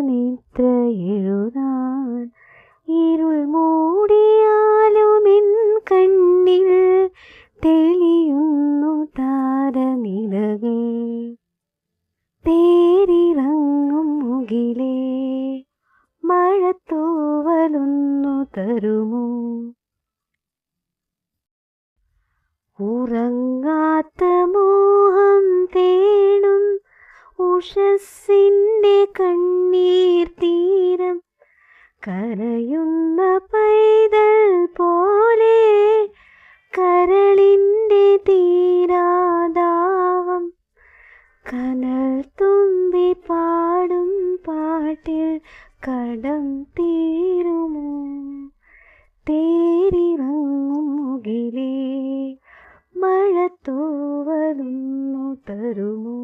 നിദ്ര എഴുതാൻ ഇരുൾ മൂടിയാലുമെൻ കണ്ണിൽ തെളിയുന്നു താരനിലകൾ. തേരിറങ്ങും മുകിലേ മഴത്തൂവലൊന്നു തരുമോ? ഉറങ്ങാത്ത മോഹം തേടും ഉഷസ്സിൻ്റെ കണ്ണീർ തീരം, കരയുന്ന പൈതൽ പോലെ കരളിൻ്റെ തീരാദാഹം. കനൽ തുമ്പി പാടും പാട്ടിൽ കടം തീരുമോ? തേരിറങ്ങും മുകിലേ മഴത്തൂവലൊന്നു തരുമോ?